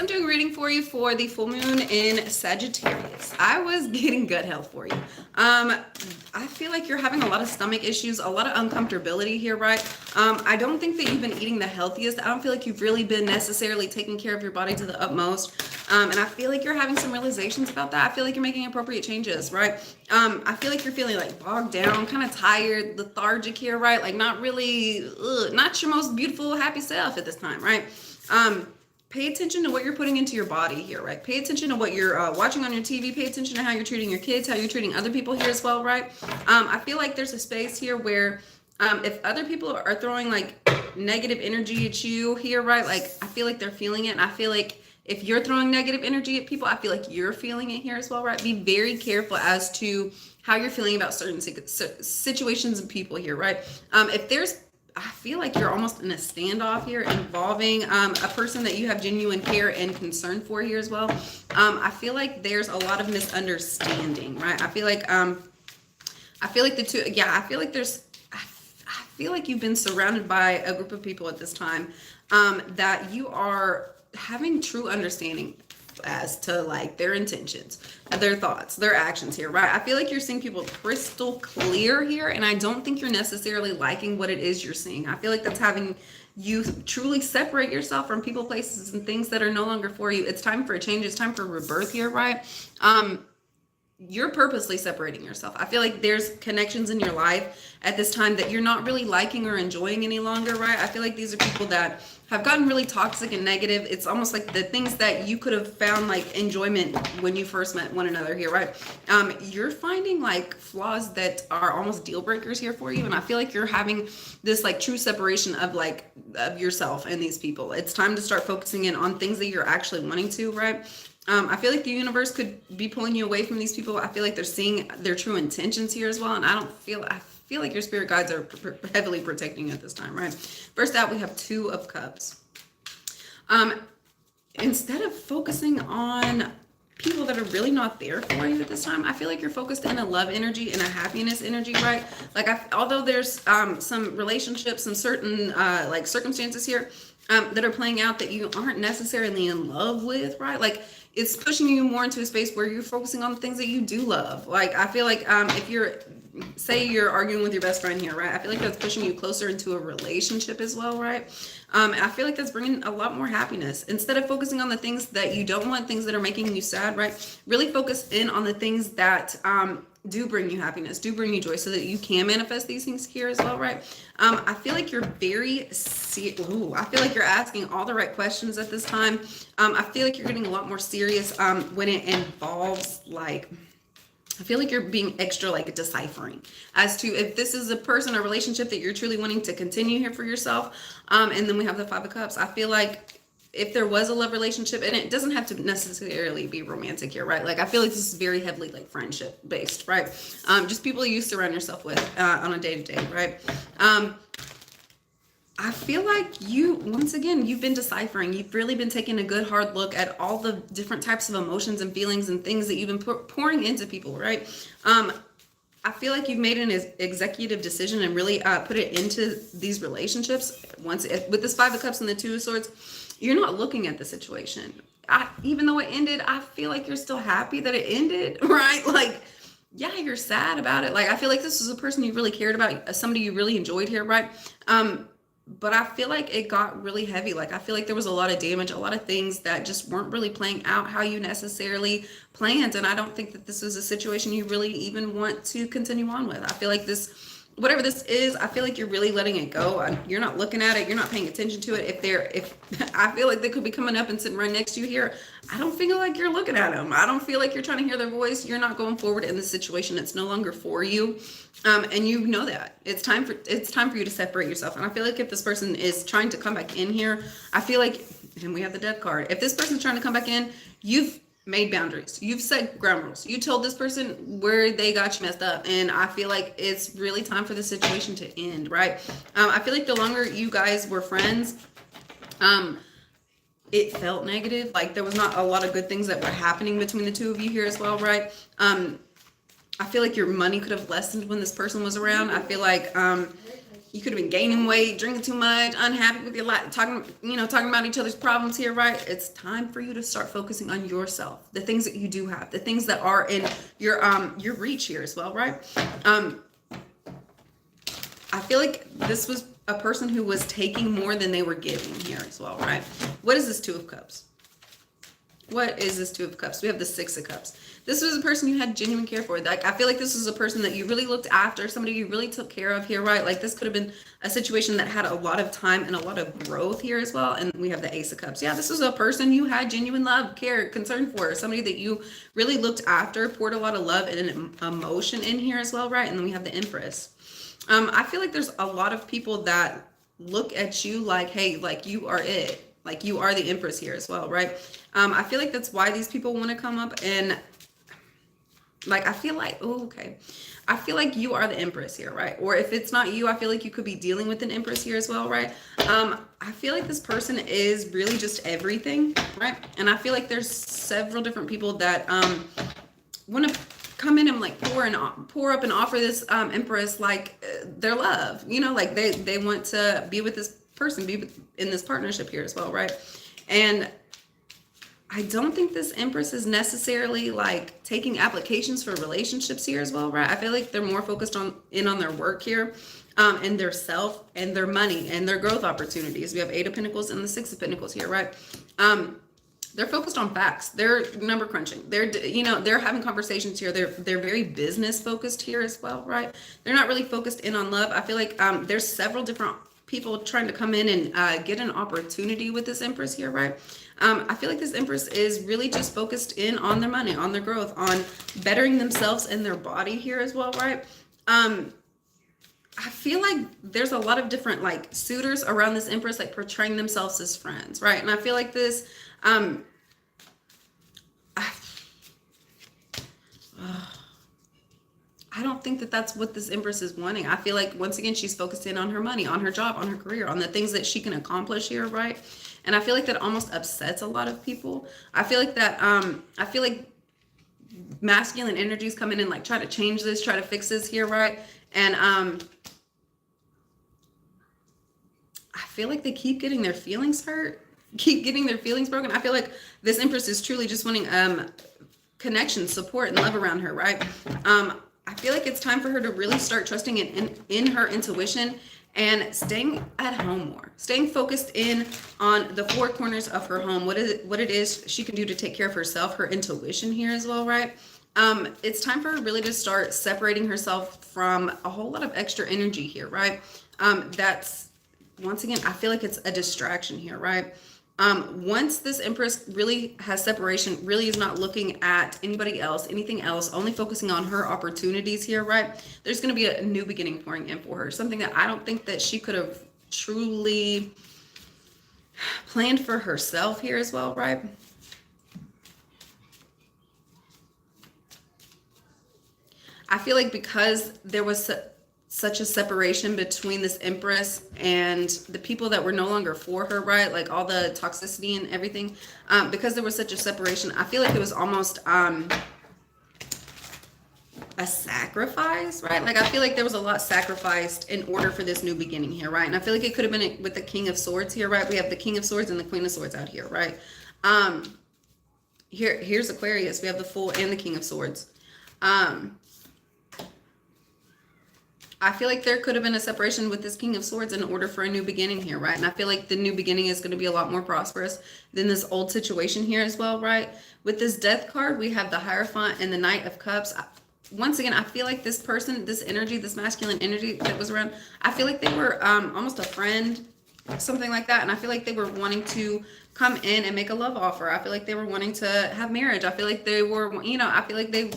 I'm doing a reading for you for the full moon in Sagittarius. I was getting gut health for you. I feel like you're having a lot of stomach issues, a lot of uncomfortability here, right? I don't think that you've been eating the healthiest. I don't feel like you've really been necessarily taking care of your body to the utmost. And I feel like you're having some realizations about that. I feel like you're making appropriate changes, right? I feel like you're feeling like bogged down, kind of tired, lethargic here, right? Like not really, not your most beautiful, happy self at this time, right? Pay attention to what you're putting into your body here, right? Pay attention to what you're watching on your TV. Pay attention to how you're treating your kids, how you're treating other people here as well, right? I feel like there's a space here where if other people are throwing like negative energy at you here, right? Like I feel like they're feeling it. And I feel like if you're throwing negative energy at people, I feel like you're feeling it here as well, right? Be very careful as to how you're feeling about certain situations and people here, right? If there's I feel like you're almost in a standoff here involving a person that you have genuine care and concern for here as well. I feel like there's a lot of misunderstanding, right? I feel like the two, yeah, I feel like you've been surrounded by a group of people at this time that you are having true understanding as to like their intentions, their thoughts, their actions here, right? I feel like you're seeing people crystal clear here, and I don't think you're necessarily liking what it is you're seeing. I feel like that's having you truly separate yourself from people, places, and things that are no longer for you. It's time for a change. It's time for rebirth here, right? You're purposely separating yourself. I feel like there's connections in your life at this time that you're not really liking or enjoying any longer, right? I feel like these are people that have gotten really toxic and negative. It's almost like the things that you could have found like enjoyment when you first met one another here, right? You're finding like flaws that are almost deal breakers here for you. And I feel like you're having this like true separation of like of yourself and these people. It's time to start focusing in on things that you're actually wanting to, right? I feel like the universe could be pulling you away from these people. I feel like they're seeing their true intentions here as well. And I feel like your spirit guides are heavily protecting you at this time, right? First out, we have Two of Cups. Instead of focusing on people that are really not there for you at this time, I feel like you're focused in a love energy and a happiness energy, right? Like although there's some relationships and certain like circumstances here that are playing out that you aren't necessarily in love with, right? Like it's pushing you more into a space where you're focusing on the things that you do love. Like I feel like if you're arguing with your best friend here, right? I feel like that's pushing you closer into a relationship as well, right? And I feel like that's bringing a lot more happiness. Instead of focusing on the things that you don't want, things that are making you sad, right? Really focus in on the things that do bring you happiness, do bring you joy, so that you can manifest these things here as well, right? I feel like you're I feel like you're asking all the right questions at this time. I feel like you're getting a lot more serious when it involves like, I feel like you're being extra like deciphering as to if this is a person or relationship that you're truly wanting to continue here for yourself. And then we have the Five of Cups. I feel like if there was a love relationship, and it doesn't have to necessarily be romantic here, right? Like I feel like this is very heavily like friendship based, right? Just people you surround yourself with on a day-to-day, right? I feel like once again, you've been deciphering. You've really been taking a good hard look at all the different types of emotions and feelings and things that you've been pouring into people, right? I feel like you've made an executive decision and really put it into these relationships. With this Five of Cups and the Two of Swords, you're not looking at the situation. Even though it ended, I feel like you're still happy that it ended, right? Like, yeah, you're sad about it. Like, I feel like this was a person you really cared about, somebody you really enjoyed here, right? But I feel like it got really heavy. Like, I feel like there was a lot of damage, a lot of things that just weren't really playing out how you necessarily planned. And I don't think that this is a situation you really even want to continue on with. I feel like whatever this is, I feel like you're really letting it go. You're not looking at it. You're not paying attention to it. If I feel like they could be coming up and sitting right next to you here, I don't feel like you're looking at them. I don't feel like you're trying to hear their voice. You're not going forward in this situation. It's no longer for you. And you know that it's time for you to separate yourself. And I feel like if this person is trying to come back in here, I feel like, and we have the Death card. If this person's trying to come back in, you've made boundaries. You've set ground rules. You told this person where they got you messed up. And I feel like it's really time for the situation to end, right? I feel like the longer you guys were friends, it felt negative. Like there was not a lot of good things that were happening between the two of you here as well, right? I feel like your money could have lessened when this person was around. I feel like You could have been gaining weight, drinking too much, unhappy with your life, talking about each other's problems here, right? It's time for you to start focusing on yourself, the things that you do have, the things that are in your reach here as well, right? I feel like this was a person who was taking more than they were giving here as well, right? What is this Two of Cups? What is this Two of Cups? We have the Six of Cups. This was a person you had genuine care for. Like, I feel like this was a person that you really looked after, somebody you really took care of here, right? Like, this could have been a situation that had a lot of time and a lot of growth here as well. And we have the Ace of Cups. Yeah, this was a person you had genuine love, care, concern for, somebody that you really looked after, poured a lot of love and emotion in here as well, right? And then we have the Empress. I feel like there's a lot of people that look at you like, hey, like you are it. Like you are the Empress here as well, right? I feel like that's why these people want to come up and like, I feel like, oh, okay. I feel like you are the Empress here, right? Or if it's not you, I feel like you could be dealing with an Empress here as well, right? I feel like this person is really just everything, right? And I feel like there's several different people that want to come in and like pour up and offer this Empress like their love, like they want to be with this person, be in this partnership here as well, right? And I don't think this Empress is necessarily like taking applications for relationships here as well, right? I feel like they're more focused on their work here, and their self and their money and their growth opportunities. We have Eight of Pentacles and the Six of Pentacles here, right? They're focused on facts. They're number crunching. They're having conversations here. They're very business focused here as well, right? They're not really focused in on love. I feel like there's several different people trying to come in and get an opportunity with this Empress here, right? I feel like this Empress is really just focused in on their money, on their growth, on bettering themselves and their body here as well, right? I feel like there's a lot of different like suitors around this Empress, like portraying themselves as friends, right? And I feel like this, I don't think that that's what this Empress is wanting. I feel like, once again, she's focused in on her money, on her job, on her career, on the things that she can accomplish here, right? And I feel like that almost upsets a lot of people. I feel like that, I feel like masculine energies come in and like try to change this, try to fix this here, right? And I feel like they keep getting their feelings hurt, keep getting their feelings broken. I feel like this Empress is truly just wanting connection, support, and love around her, right? I feel like it's time for her to really start trusting in her intuition and staying at home more, staying focused in on the four corners of her home, what it is she can do to take care of herself, her intuition here as well, right? It's time for her really to start separating herself from a whole lot of extra energy here, right? That's, once again, I feel like it's a distraction here, right? Once this Empress really has separation, really is not looking at anybody else, anything else, only focusing on her opportunities here, right? There's going to be a new beginning pouring in for her, something that I don't think that she could have truly planned for herself here as well, right? I feel like because there was such a separation between this Empress and the people that were no longer for her, right? Like all the toxicity and everything, because there was such a separation, I feel like it was almost a sacrifice, right? Like I feel like there was a lot sacrificed in order for this new beginning here, right? And I feel like it could have been with the King of Swords here, right? We have the King of Swords and the Queen of Swords out here, right? Here's Aquarius. We have the Fool and the King of Swords. I feel like there could have been a separation with this King of Swords in order for a new beginning here, right? And I feel like the new beginning is going to be a lot more prosperous than this old situation here as well, right? With this Death card, we have the Hierophant and the Knight of Cups. Once again, I feel like this person, this energy, this masculine energy that was around, I feel like they were almost a friend, something like that. And I feel like they were wanting to come in and make a love offer. I feel like they were wanting to have marriage. I feel like they were, I feel like they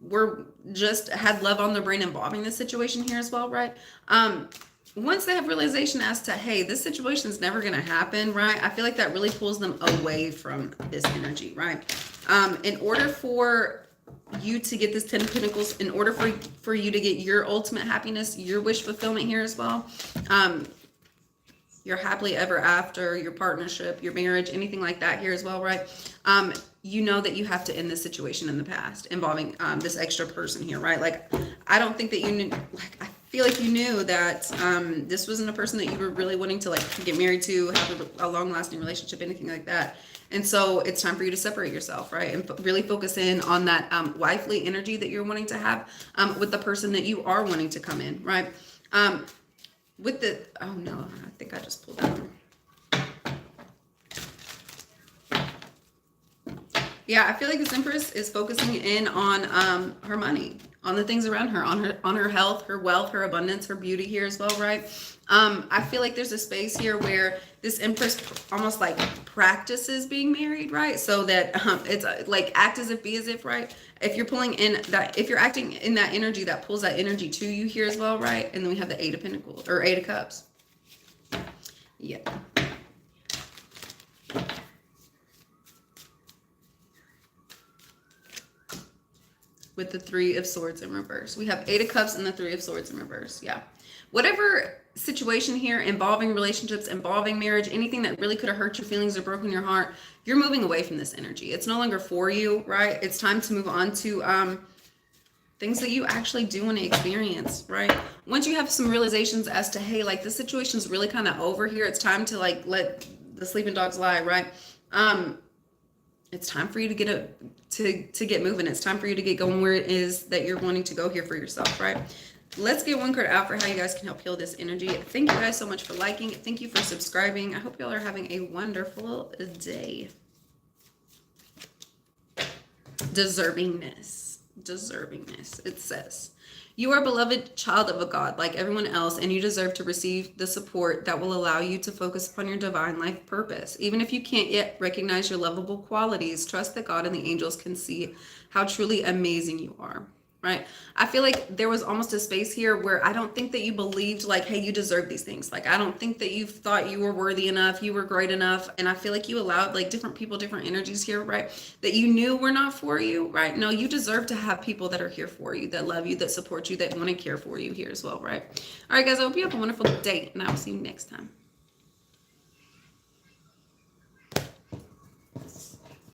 were just had love on their brain involving this situation here as well, right? Once they have realization as to, hey, this situation is never going to happen, right? I feel like that really pulls them away from this energy, right? In order for you to get this 10 of Pentacles, in order for you to get your ultimate happiness, your wish fulfillment here as well, your happily ever after, your partnership, your marriage, anything like that here as well, right? You know that you have to end this situation in the past involving this extra person here, right? Like, I don't think that you, like, I feel like you knew that this wasn't a person that you were really wanting to like get married to, have a long-lasting relationship, anything like that. And so it's time for you to separate yourself, right? And really focus in on that wifely energy that you're wanting to have with the person that you are wanting to come in, right? With the, oh no, I think I just pulled that one. Yeah, I feel like this Empress is focusing in on her money, on the things around her, on her health, her wealth, her abundance, her beauty here as well, right? I feel like there's a space here where this Empress almost like practices being married, right? So that it's like act as if, be as if, right? If you're pulling in that, if you're acting in that energy, that pulls that energy to you here as well, right? And then we have the Eight of Pentacles or Eight of Cups. Yeah. With the Three of Swords in reverse. We have Eight of Cups and the Three of Swords in reverse. Yeah. Whatever situation here involving relationships, involving marriage, anything that really could have hurt your feelings or broken your heart, you're moving away from this energy. It's no longer for you, right? It's time to move on to things that you actually do want to experience, right? Once you have some realizations as to, hey, like this situation is really kind of over here. It's time to like let the sleeping dogs lie, right? It's time for you to get to get moving. It's time for you to get going where it is that you're wanting to go here for yourself, right? Let's get one card out for how you guys can help heal this energy. Thank you guys so much for liking. Thank you for subscribing. I hope y'all are having a wonderful day. Deservingness. It says, you are a beloved child of a God like everyone else, and you deserve to receive the support that will allow you to focus upon your divine life purpose. Even if you can't yet recognize your lovable qualities, trust that God and the angels can see how truly amazing you are, right? I feel like there was almost a space here where I don't think that you believed like, hey, you deserve these things. Like, I don't think that you thought you were worthy enough, you were great enough. And I feel like you allowed like different people, different energies here, right? That you knew were not for you, right? No, you deserve to have people that are here for you, that love you, that support you, that want to care for you here as well, right? All right, guys, I hope you have a wonderful day, and I will see you next time.